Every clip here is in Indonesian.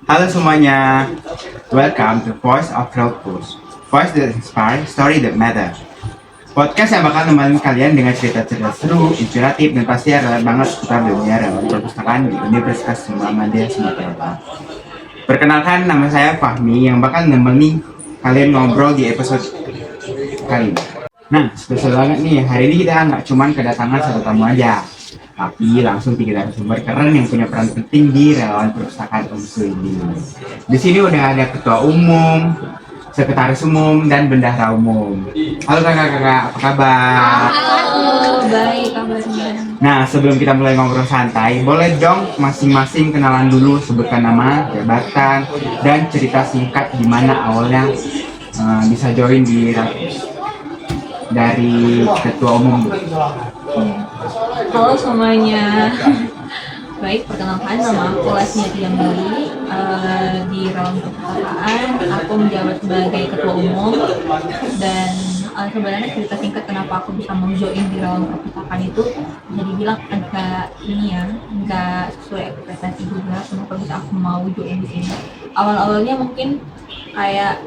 Halo semuanya, welcome to Voice of Real Push. Voice that inspire, story that matter. Podcast yang bakal nemenin kalian dengan cerita-cerita seru, inspiratif, dan pasti relate banget seputar dunia relawan perpustakaan di Universitas Muhammadiyah Sumatera Utara. Perkenalkan, nama saya Fahmi yang bakal nemenin kalian ngobrol di episode kali ini. Nah, spesial banget nih, hari ini kita nggak cuman kedatangan satu tamu aja, tapi langsung tiga narasumber keren yang punya peran penting di relawan perpustakaan UMSU ini. Di sini udah ada ketua umum, sekretaris umum, dan bendahara umum. Halo kakak-kakak, apa kabar? Halo, baik kabarnya. Nah, sebelum kita mulai ngobrol santai, boleh dong masing-masing kenalan dulu, sebutkan nama, jabatan, dan cerita singkat gimana awalnya bisa join di dari ketua umum. Halo semuanya. Baik, perkenalkan nama aku Lesnia Tiambali. Di Relawan Perpustakaan, aku menjabat sebagai ketua umum. Dan sebenarnya cerita singkat kenapa aku bisa mau join di Relawan Perpustakaan itu bisa dibilang agak ini ya, nggak sesuai ekspektasi juga kenapa bisa aku mau join di sini. Awal-awalnya mungkin kayak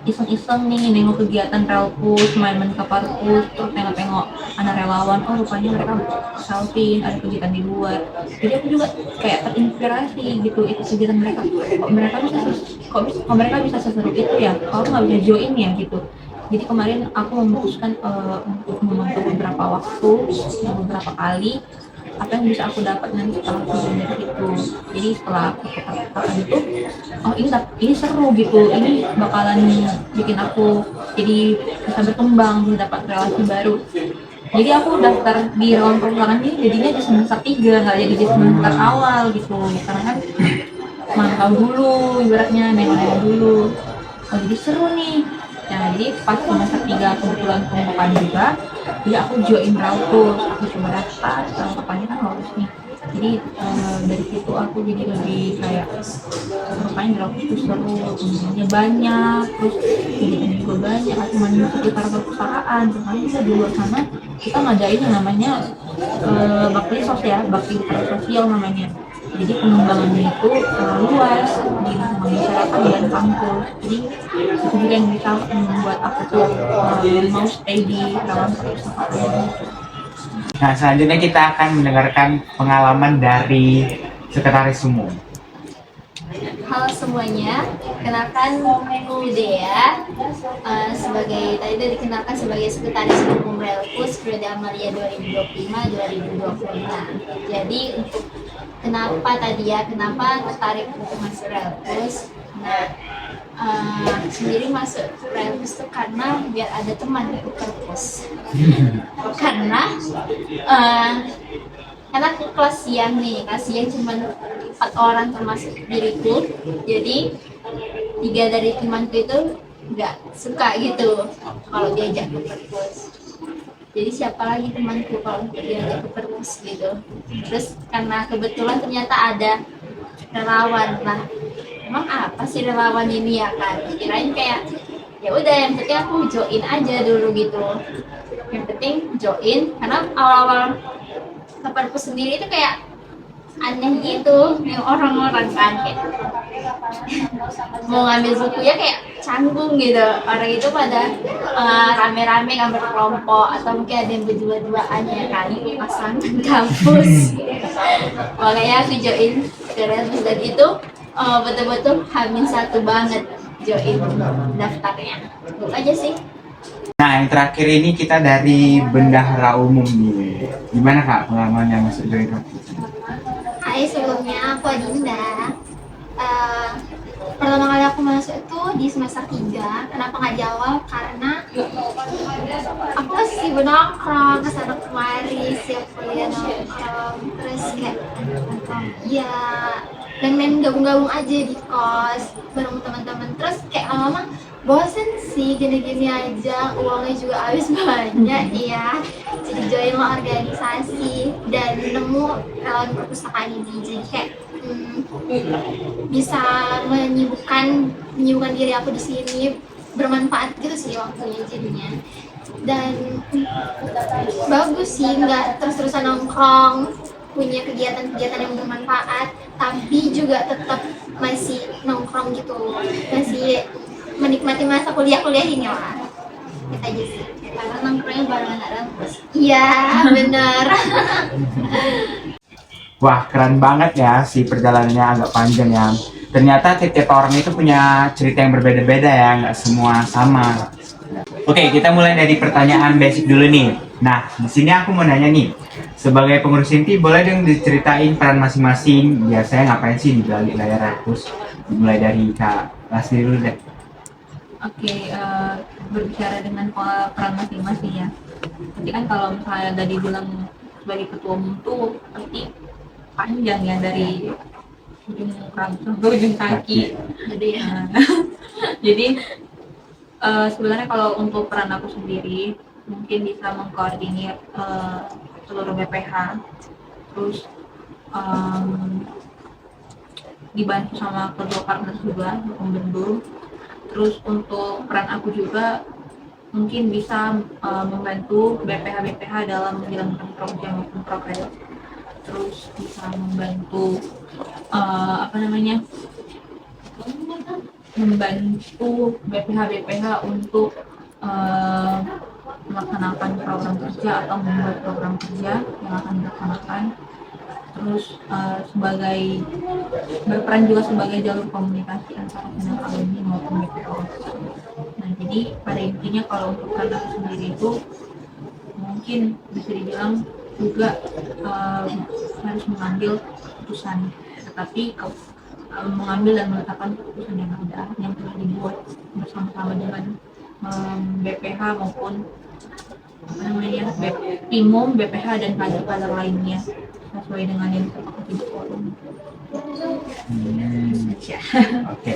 iseng-iseng nih nengok kegiatan relpus, main-main ke parpus, terus tengok-tengok anak relawan, oh rupanya mereka selfie, ada kegiatan di luar. Jadi aku juga kayak terinspirasi gitu ikut kegiatan mereka. Kok mereka bisa seseru itu ya? Kok aku nggak bisa join ya gitu. Jadi kemarin aku memutuskan untuk membantu beberapa waktu, beberapa kali apa yang bisa aku dapat nanti setelah aku dari itu. Jadi setelah aku katakan itu, oh ini seru gitu, ini bakalan bikin aku jadi bisa berkembang, bisa dapat relasi baru. Jadi aku daftar di relawan perpustakaan ini jadinya di semester 3, nggak jadi di semester awal gitu, karena kan mantau dulu ibaratnya, nengok-nengok dulu. Oh jadi seru nih. Nah jadi pas semester 3 kebetulan pembukaan juga, jadi aku join Rautus, aku coba daftar, rupanya kan lolos nih. Jadi dari situ aku jadi lebih kayak rupanya Rautus itu seru, temennya banyak, terus kegiatan juga banyak, aku cuma di sekitar perpustakaan, terus kita di luar sana kita ngadain yang namanya bakti sosial, bakti sosial namanya. Jadi pengembangannya itu luas di lingkungan masyarakat dan kampus. Jadi itu juga yang bisa membuat aku tuh mau stay di relawan perpustakaan. Nah, selanjutnya kita akan mendengarkan pengalaman dari sekretaris umum. Halo semuanya, kenalkan aku Dea. Sebagai tadi udah dikenalkan sebagai sekretaris umum Relpus periode Amalia 2025-2026. Jadi untuk kenapa tertarik untuk masuk Relpus? Nah, sendiri masuk Relpus tuh karena biar ada teman ikut Relpus. Karena aku kelas siang cuma 4 orang termasuk diriku, jadi 3 dari temanku itu nggak suka gitu kalau diajak ke perpus. Jadi siapa lagi temanku kalau untuk diajak ke perpus gitu. Terus karena kebetulan ternyata ada relawan lah, emang apa sih relawan ini ya kan, kirain kayak ya udah yang penting aku join aja dulu gitu, yang penting join karena awal-awal ke perpus sendiri itu kayak aneh gitu yang orang-orang kan kayak mau ngambil buku ya kayak canggung gitu, orang itu pada rame-rame ngambil kelompok atau mungkin ada yang berdua-duaan ya kan pasangan kampus. Makanya aku join ke Relpus dan itu betul-betul H-1 banget join daftarnya itu aja sih. Nah, yang terakhir ini kita dari bendahara umum nih. Gimana kak pengalamannya masuk join Rautus? Hai, sebelumnya aku Adinda. Pertama kali aku masuk itu di semester 3. Kenapa nggak di awal? Karena aku masih sibuk nongkrong, kesana kemari, siap kuliah nongkrong. Terus kayak ya main-main gabung-gabung aja di kos bareng teman-teman. Terus kayak lama-lama bosen sih gini-gini aja, uangnya juga habis banyak ya. Jadi join organisasi dan nemu relawan perpustakaan ini. Jadi kayak bisa menyibukkan diri aku di sini, bermanfaat gitu sih waktunya jadinya. Dan bagus sih, nggak terus-terusan nongkrong, punya kegiatan-kegiatan yang bermanfaat, tapi juga tetap masih nongkrong gitu, masih menikmati masa kuliah ini lah. Itu aja sih. Karena nongkrongnya bareng anak kampus. Iya, bener. Wah, keren banget ya si perjalanannya agak panjang ya. Ternyata tiap orang itu punya cerita yang berbeda-beda ya, nggak semua sama. Oke, kita mulai dari pertanyaan basic dulu nih. Nah, di sini aku mau nanya nih, sebagai pengurus inti boleh dong diceritain peran masing-masing. Biasanya ngapain sih di balik layar Rapus? Mulai dari Kak Lasri dulu deh. Oke, berbicara dengan peran masing-masing ya. Jadi kan kalau misalnya tadi bilang sebagai ketua umum tuh pasti panjang ya dari ujung rambut sampai ujung kaki. Jadi sebenarnya kalau untuk peran aku sendiri mungkin bisa mengkoordinir seluruh BPH, terus dibantu sama kedua partner juga untuk membendung. Terus untuk peran aku juga mungkin bisa membantu BPH dalam menjalankan program maupun progres. Terus bisa membantu membantu BPH untuk melaksanakan program kerja atau membuat program kerja yang akan dilaksanakan. Terus berperan juga sebagai jalur komunikasi antara pihak alumni maupun BPH. Nah, jadi pada intinya kalau untuk peran aku sendiri itu mungkin bisa dibilang juga harus mengambil keputusan, tetapi mengambil dan meletakkan keputusan yang ada yang telah dibuat bersama-sama dengan BPH maupun timum BPH dan kader-kader lainnya sesuai dengan yang disepakati di forum. Oke.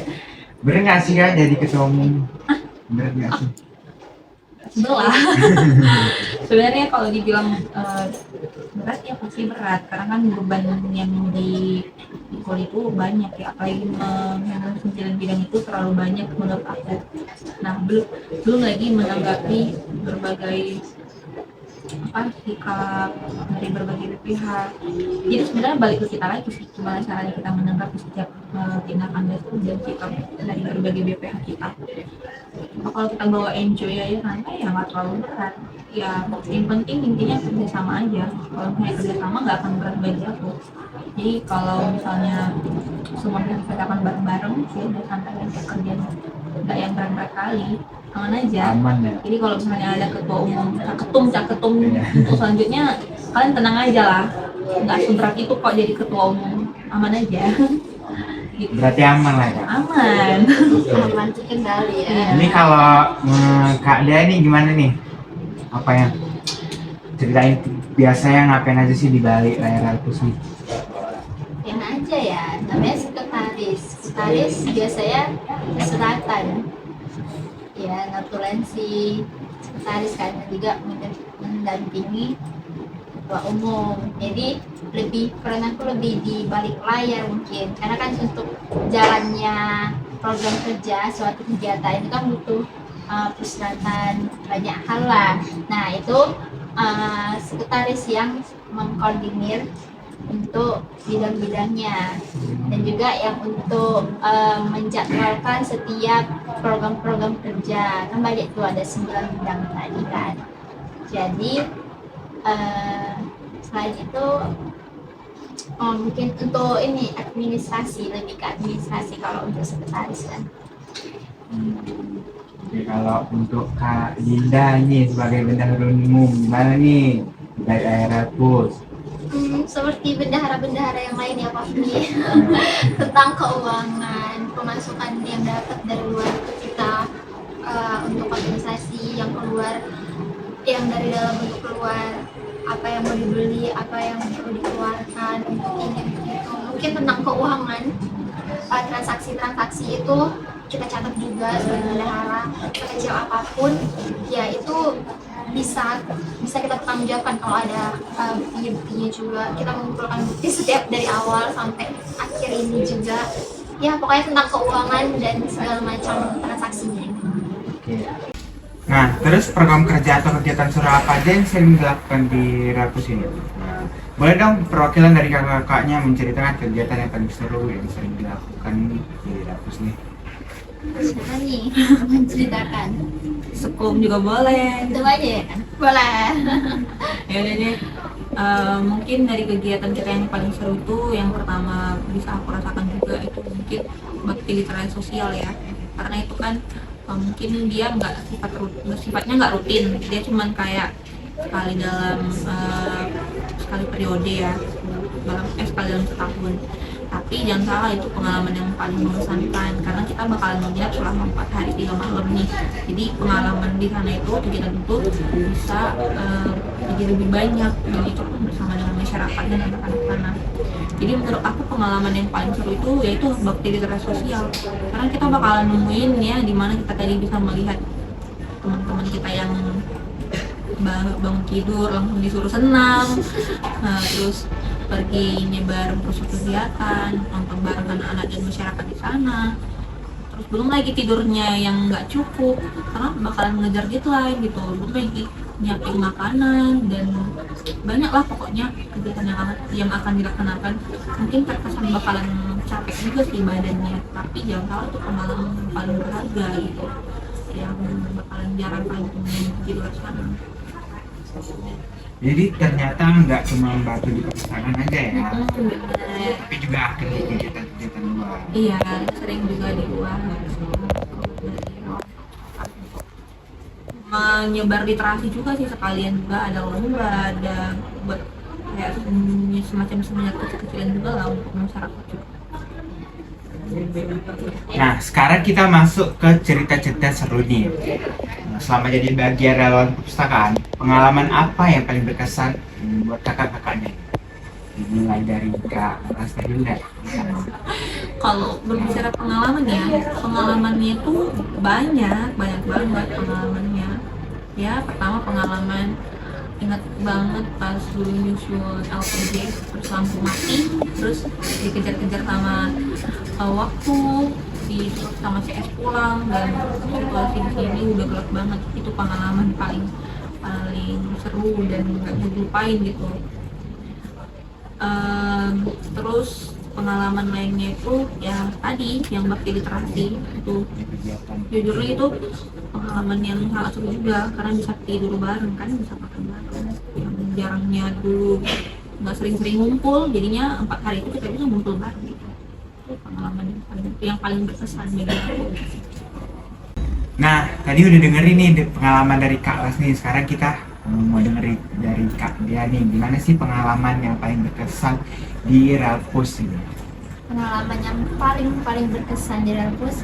Bener nggak sih Kak jadi ketua umum? Bener nggak sih? Sebelah. Sebenarnya kalau dibilang berat ya pasti berat, karena kan beban yang dipikul itu banyak ya, apalagi menghandle 9 bidang itu terlalu banyak menurut aku. Nah, belum lagi menanggapi berbagai sikap dari berbagai pihak. Jadi sebenarnya balik ke kita lagi sih, gimana caranya kita menanggapi setiap tindakan dan sikap dari berbagai BPH kita. Kalau kita bawa enjoy ya santai ya nggak terlalu berat. Ya yang penting intinya kerjasama aja. Kalau misalnya kerjasama nggak akan berat bagi aku. Jadi kalau misalnya semua kita akan bareng-bareng sih udah santai aja kerjanya, nggak yang berat-berat kali. Aman aja. Aman ya. Jadi kalau misalnya ada ketua umum, caketum untuk selanjutnya kalian tenang aja lah. Nggak seberat itu kok jadi ketua umum. Aman aja. Gitu. Berarti aman lah ya. Aman. Aman terkendali ya. Ini kalau Kak Dea nih gimana nih? Apa yang ceritain biasanya ngapain aja sih di balik layar Rapus nih? Yang aja ya, namanya sekretaris biasanya keseratan ya, notulensi sekretaris kan juga mendampingi ketua umum. Jadi peran aku lebih di balik layar mungkin, karena kan untuk jalannya program kerja suatu kegiatan itu kan butuh persyaratan banyak hal lah. Nah itu sekretaris yang mengkoordinir untuk bidang-bidangnya, dan juga yang untuk menjadwalkan setiap program-program kerja. Kan banyak tuh, ada 9 bidang tadi kan. Jadi selain itu mungkin untuk ini administrasi, lebih ke administrasi kalau untuk sekretaris kan. Oke, kalau untuk Kak Dinda nih sebagai bendahara umum gimana nih dari layar Rapus? Seperti bendahara-bendahara yang lain ya Pak Fni. Tentang keuangan, pemasukan yang dapat dari luar itu kita untuk organisasi yang keluar, yang dari dalam bentuk keluar, apa yang mau dibeli, apa yang perlu dikeluarkan untuk ini itu. Mungkin tentang keuangan, transaksi-transaksi itu kita catat juga sebagai bendahara, sekecil apapun ya itu bisa kita pertanggungjawabkan. Kalau ada bukti-buktinya juga kita mengumpulkan bukti setiap dari awal sampai akhir ini juga ya, pokoknya tentang keuangan dan segala macam transaksinya. Oke. Nah, terus program kerja atau kegiatan surah apa aja yang sering dilakukan di Rapus ini? Nah, Boleh dong perwakilan dari kakak-kakaknya menceritakan kegiatan yang paling seru yang sering dilakukan di Rapus nih. Siapa nih menceritakan? Sekum juga boleh. Itu aja ya kan? Boleh. Ya udah deh. Mungkin dari kegiatan kita yang paling seru itu yang pertama bisa aku rasakan juga itu mungkin bakti literasi sosial ya, karena itu kan mungkin dia sifatnya nggak rutin, dia cuman kayak sekali dalam sekali periode ya, sekali dalam setahun. Tapi jangan salah, itu pengalaman yang paling mengesankan karena kita bakalan melihat selama 4 hari 3 malam nih. Jadi pengalaman di sana itu, kegiatan itu bisa jadi lebih banyak, jadi itu bersama dengan masyarakat dan anak-anak sana. Jadi menurut aku pengalaman yang paling seru itu yaitu bakti literasi sosial, karena kita bakalan nemuin ya dimana kita tadi bisa melihat teman-teman kita yang bangun tidur langsung disuruh senam, terus pergi nyebar proses kegiatan, nonton bareng anak-anak dan masyarakat di sana. Terus belum lagi tidurnya yang nggak cukup karena bakalan mengejar deadline gitu, belum lagi nyiapin makanan dan banyak lah pokoknya kegiatan yang akan dilaksanakan. Mungkin terkesan bakalan capek juga sih badannya, tapi jangan salah itu pengalaman yang paling berharga gitu, yang bakalan jarang kali di luar sana. Jadi ternyata nggak cuma membantu di perpustakaan aja ya, Bener. tapi juga aktif di kegiatan-kegiatan luar. Iya, sering juga di luar. Menyebar literasi juga sih sekalian, juga ada lomba, ada buat kayak semacam seminar kecil-kecilan juga lah untuk masyarakat juga. Nah, sekarang kita masuk ke cerita-cerita seru nih. Nah, selama jadi bagian relawan perpustakaan, pengalaman apa yang paling berkesan buat kakak-kakaknya? Dimulai dari Kak Rasna dulu deh. Kalau berbicara pengalaman ya, pengalamannya itu banyak banget pengalamannya. Ya, pertama pengalaman ingat banget pas dulu nyusun LPG terus lampu mati, terus dikejar-kejar sama waktu, disuruh sama CS pulang, dan situasi di sini udah gelap banget. Itu pengalaman paling seru dan nggak bisa dilupain gitu. Terus pengalaman lainnya itu ya tadi yang bakti literasi itu, jujurnya itu pengalaman yang sangat seru juga karena bisa tidur bareng kan, bisa makan bareng yang jarangnya dulu nggak sering-sering ngumpul, jadinya 4 hari itu kita bisa ngumpul bareng gitu. Itu pengalaman yang paling berkesan bagi aku. Nah, tadi udah dengerin nih pengalaman dari Kak Ras nih. Sekarang kita mau dengerin dari Kak Dia nih, gimana sih pengalaman yang paling berkesan di Rapus ini? Pengalaman yang paling berkesan di Rapus,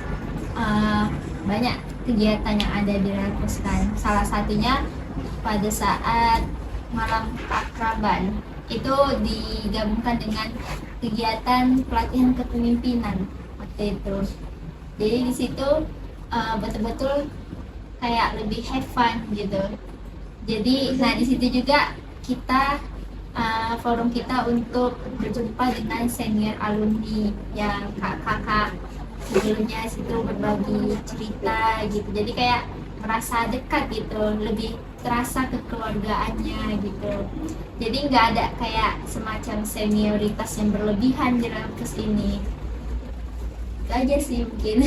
banyak kegiatan yang ada di Rapus kan. Salah satunya pada saat malam keakraban itu digabungkan dengan kegiatan pelatihan kepemimpinan waktu itu. Jadi di situ betul-betul kayak lebih have fun gitu. Jadi nah di situ juga kita forum kita untuk berjumpa dengan senior alumni yang kakak-kakak sebelumnya situ berbagi cerita gitu. Jadi kayak merasa dekat gitu, lebih terasa kekeluargaannya gitu. Jadi nggak ada kayak semacam senioritas yang berlebihan di Rapus ini. Itu aja sih mungkin.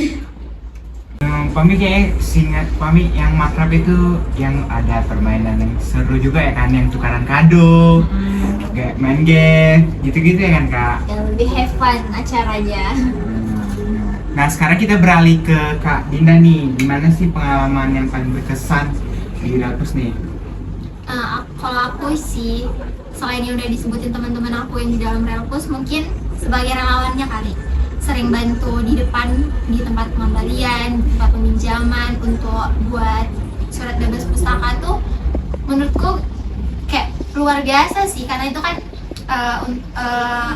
Pami kayak singkat Pami yang makrab itu yang ada permainan yang seru juga ya kan, yang tukaran kado, kayak main game gitu-gitu ya kan Kak. Yang lebih have fun acaranya. Nah sekarang kita beralih ke Kak Dinda nih, gimana sih pengalaman yang paling berkesan di Rapus nih? Kalau aku sih, selain yang udah disebutin teman-teman aku yang di dalam Rapus, mungkin sebagai relawannya kali, sering bantu di depan di tempat pengembalian, tempat peminjaman untuk buat surat bebas pustaka tuh menurutku kayak luar biasa sih, karena itu kan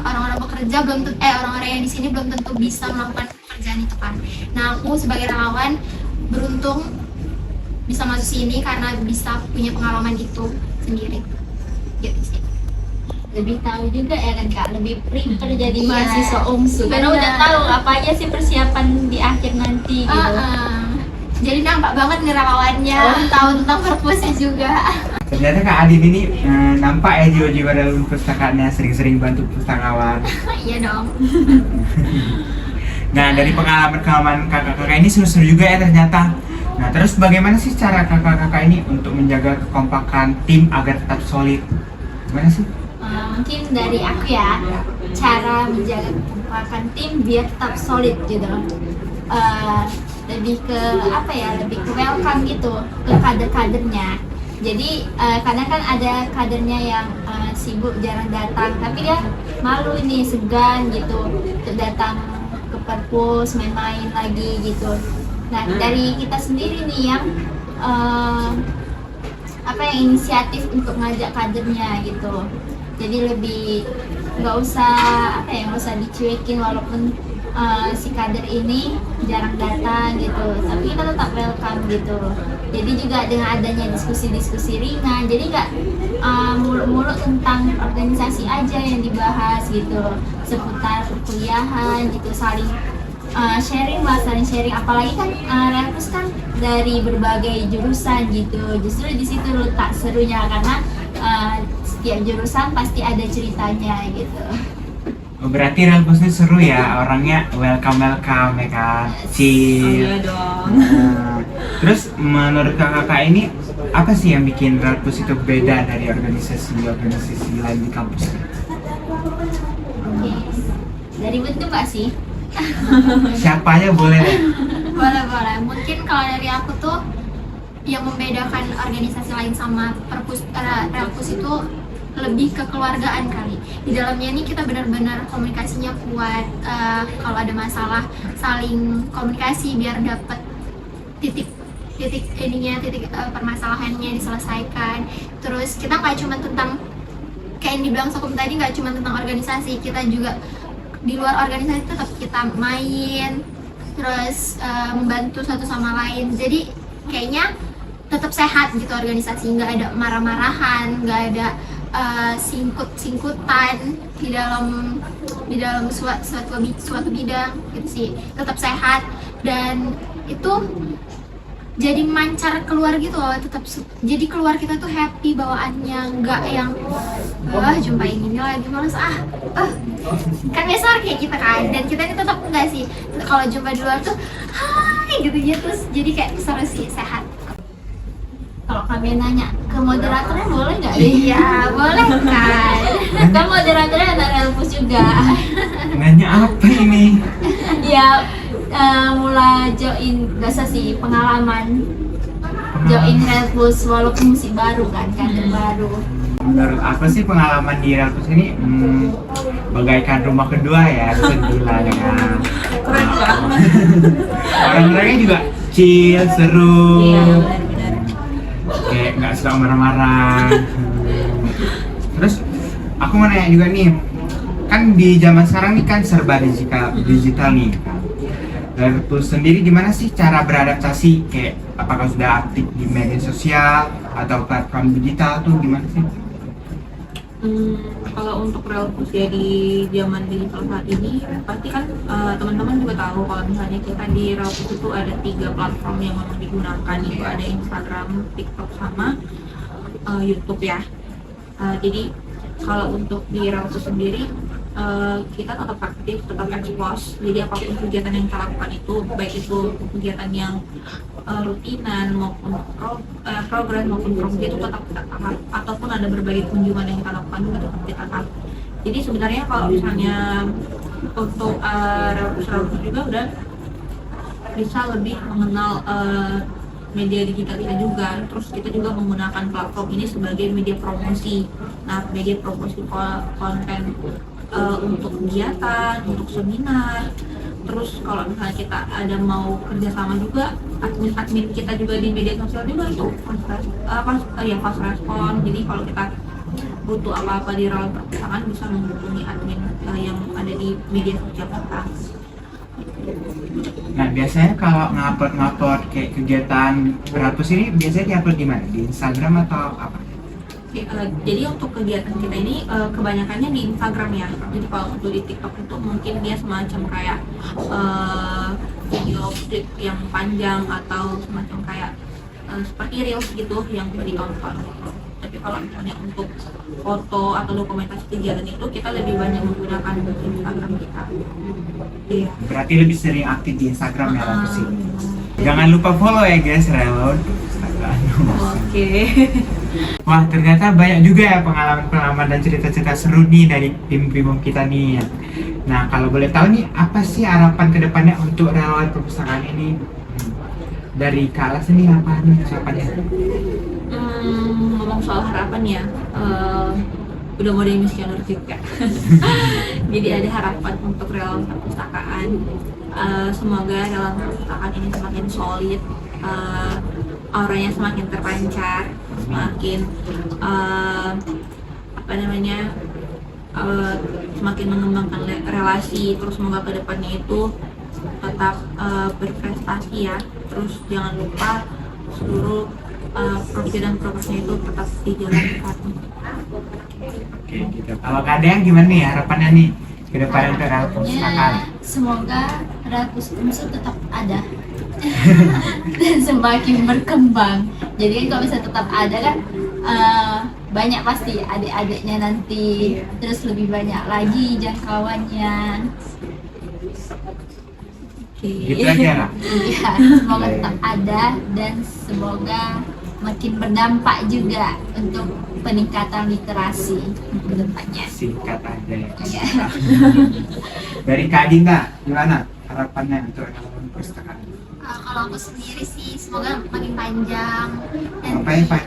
orang-orang bekerja orang-orang yang di sini belum tentu bisa melakukan pekerjaan itu kan. Nah aku sebagai relawan beruntung bisa masuk sini karena bisa punya pengalaman itu sendiri gitu sih. Lebih tahu juga ya kan Kak, lebih prepare jadi Iya. mahasiswa UMSU karena Benar. udah tahu apa aja sih persiapan di akhir nanti gitu. Jadi nampak banget nih relawannya, tahu tentang perpusnya juga. Ternyata Kak Adin ini nampak ya jiwa-jiwa dalam pustakaannya, sering-sering bantu pustakawan. Iya dong. Nah, dari pengalaman kakak-kakak ini seru-seru juga ya ternyata. Nah, terus bagaimana sih cara kakak-kakak ini untuk menjaga kekompakan tim agar tetap solid? Gimana sih? Mungkin dari aku ya, cara menjaga kekompakan tim biar tetap solid gitu. Lebih ke apa ya, lebih ke welcome gitu ke kader-kadernya. Jadi kadang kan ada kadernya yang sibuk jarang datang, tapi dia malu ini, segan gitu untuk datang ke perpus, main-main lagi gitu. Nah, dari kita sendiri nih yang inisiatif untuk ngajak kadernya gitu. Jadi lebih nggak usah dicuekin walaupun si kader ini jarang datang gitu, tapi kita tetap welcome gitu. Jadi juga dengan adanya diskusi-diskusi ringan, jadi nggak muluk-muluk tentang organisasi aja yang dibahas gitu, seputar perkuliahan gitu, saling sharing, apalagi kan Relpus kan dari berbagai jurusan gitu, justru di situ letak serunya karena setiap jurusan pasti ada ceritanya gitu. Oh, berarti Relpus ini seru ya, orangnya welcome ya kan, chill. Iya dong. Terus menurut kakak ini apa sih yang bikin Relpus itu beda dari organisasi lain di kampus? Oke. Dari bentuk nggak sih? Siapa aja boleh deh. Boleh. Mungkin kalau dari aku tuh yang membedakan organisasi lain sama Relpus itu lebih ke keluargaan kali. Di dalamnya ini kita benar-benar komunikasinya kuat. Kalau ada masalah saling komunikasi biar dapat titik permasalahannya diselesaikan. Terus kita nggak cuma tentang kayak yang dibilang Sokum tadi, nggak cuma tentang organisasi, kita juga di luar organisasi tetap kita main, terus membantu satu sama lain. Jadi kayaknya tetap sehat gitu organisasi, nggak ada marah-marahan, nggak ada singkut-singkutan di dalam suatu bidang gitu sih. Tetap sehat dan itu jadi mancar keluar gitu loh, jadi keluar kita tuh happy bawaannya, nggak yang jumpain ini lagi males kan biasa kayak kita kan, dan kita ini tetap enggak sih, kalau jumpa di luar tuh hai gitu terus jadi kayak seru sih, sehat. Kalau kami nanya ke moderatornya boleh nggak? Iya boleh kan. Kan moderatornya anak Relpus juga. Nanya apa ini? Ya mulai join, biasa sih pengalaman join Relpus walaupun masih baru kan baru. Menurut aku sih pengalaman di Relpus ini bagaikan rumah kedua ya, gila dengan orang-orangnya juga chill, seru. Iya, benar-benar. Kayak nggak suka marah-marah. Terus aku mau nanya juga nih, kan di zaman sekarang nih kan serba digital nih. Relpus sendiri gimana sih cara beradaptasi, kayak apakah sudah aktif di media sosial atau platform digital tuh gimana sih? Kalau untuk Relpus ya di zaman digital saat ini, pasti kan teman-teman juga tahu kalau misalnya kita di Relpus itu ada 3 platform yang memang digunakan, itu ada Instagram, TikTok, sama YouTube ya. Jadi kalau untuk di Relpus sendiri kita tetap aktif, tetap expose. Jadi apapun kegiatan yang kita lakukan itu, baik itu kegiatan yang rutinan maupun progres maupun program, itu tetap kita tahap, ataupun ada berbagai kunjungan yang kita lakukan juga tetap kita tahap. Jadi sebenarnya kalau misalnya untuk Relpus juga udah bisa lebih mengenal media digital kita juga, terus kita juga menggunakan platform ini sebagai media promosi. Nah, media promosi konten untuk kegiatan, untuk seminar. Terus kalau misalnya kita ada mau kerjasama juga, admin kita juga di media sosial juga itu fast respon. Jadi kalau kita butuh apa-apa di rawat perpustakaan bisa menghubungi admin yang ada di media sosial kita. Nah, biasanya kalau ngupload kayak kegiatan Relpus ini biasanya diupload di mana? Di Instagram atau apa? Jadi untuk kegiatan kita ini kebanyakannya di Instagram ya. Jadi kalau untuk di TikTok itu mungkin dia semacam kayak video strip yang panjang atau semacam kayak seperti reels gitu yang bisa ditonton. Tapi kalau misalnya untuk foto atau dokumentasi kegiatan itu kita lebih banyak menggunakan Instagram kita. Iya. Berarti lebih sering aktif di Instagram ya Ratu sih. Jangan lupa follow ya guys Relon Instagram. Oke. Wah ternyata banyak juga ya pengalaman-pengalaman dan cerita-cerita seru nih dari tim-tim kita nih. Nah kalau boleh tahu nih apa sih harapan kedepannya untuk relawan perpustakaan ini? Dari Kak Alas ini apa nih harapannya? Ngomong soal harapan ya, udah mau jadi misioner juga. Jadi ada harapan untuk relawan perpustakaan. Semoga relawan perpustakaan ini semakin solid, auranya semakin terpancar, semakin semakin mengembangkan relasi. Terus semoga kedepannya itu tetap berprestasi ya. Terus jangan lupa seluruh proyek dan progresnya itu tetap dijalankan. Oke gitu. Kalau Kak Deang gimana nih harapannya nih ke depan untuk relawan perpustakaan? Semoga Ratus Unsur tetap ada dan semakin berkembang. Jadi kan kalau bisa tetap ada kan banyak pasti adik-adiknya nanti, terus lebih banyak lagi jangkauannya. Gitu aja lah. Iya, semoga tetap ada dan semoga makin berdampak juga untuk peningkatan literasi ke depannya. Singkat aja ya. Iya. Dari Kak Dinda, gimana harapannya untuk relawan perpustakaan? Kalau aku sendiri sih semoga makin panjang dan Apa ya Pak?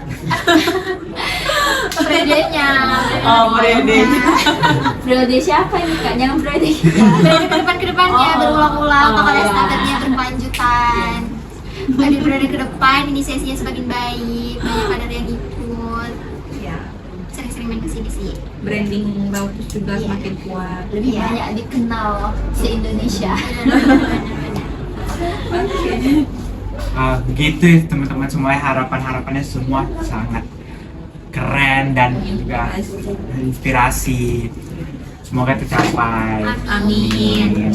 periodenya. Periode siapa ini Kak? Jangan periode Periode ke depannya Oh. berulang-ulang, Oh, bakal ya. estafetnya berkelanjutan. Di periode ke depan inisiasinya semakin baik, banyak kader yang ikut, Ya, sering-sering main kesini sih. branding Rautus juga semakin kuat. lebih Iya. banyak dikenal se-Indonesia. Begitu ya teman-teman semua harapannya semua sangat keren dan juga inspirasi. Semoga tercapai. Amin.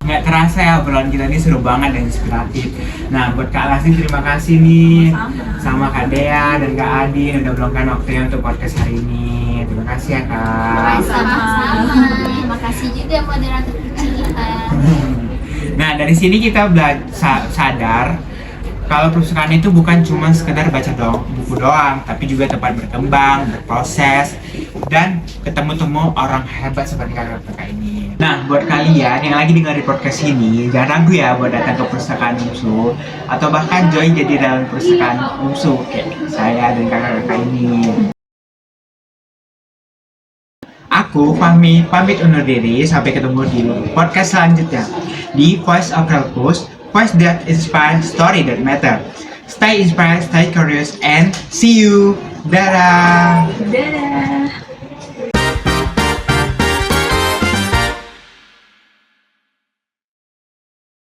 Nggak terasa ya obrolan kita ini seru banget dan inspiratif. Nah buat Kak Lasih terima kasih nih sama Kak Dea dan Kak Adi yang udah meluangkan waktunya untuk podcast hari ini. Terima kasih ya Kak. Sama-sama. Terima kasih juga moderator kita. Nah dari sini kita sadar kalau perpustakaan itu bukan cuma sekedar baca buku doang, tapi juga tempat berkembang, berproses, dan ketemu-temu orang hebat seperti kakak-kakak ini. Nah, buat kalian yang lagi dengerin podcast ini, jangan ragu ya buat datang ke perpustakaan UMSU atau bahkan join jadi relawan perpustakaan UMSU kayak saya dan kakak-kakak ini. Aku Fahmi pamit undur diri, sampai ketemu di podcast selanjutnya di Voice of Relpus, voice that inspire, story that matter. Stay inspired, stay curious, and see you. Dadah. Dadah.